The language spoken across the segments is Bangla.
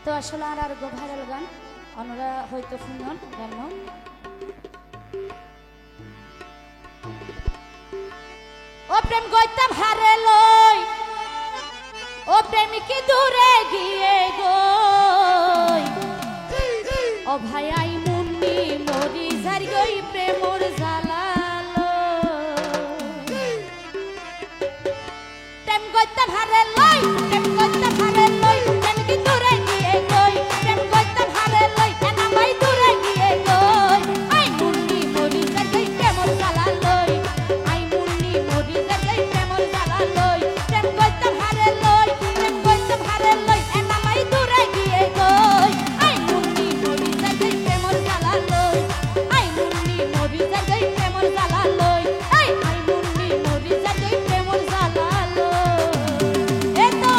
তো আসলে আর গো ভাইরাল গান অনরা হয়তো শুনন গান ও প্রেম গইতাম হারে লই ও প্রেমিকি দূরে গিয়ে গই ও ভাই আই মুন্নি মরি জারি গই প্রেমর জালালো প্রেম গইতাম হারে লই প্রেম গইতাম হারে লই প্রেমিকি দূরে গিয়ে গই প্রেম গইতাম হারে লই এনা ভাই দূরে গিয়ে গই আই মুন্নি মরি জারি গই প্রেমর জালালো আই মুন্নি মরি জারি গই প্রেমর জালালো প্রেম গইতাম হারে লই প্রেম গইতাম হারে লই এনা ভাই দূরে গিয়ে গই আই মুন্নি মরি জারি গই প্রেমর জালালো আই মুন্নি মরি জারি গই প্রেমর জালালো আই মুন্নি মরি জারি গই প্রেমর জালালো এতো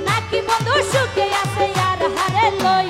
নাকি বন্ধু সুখে আছে আর হারে লই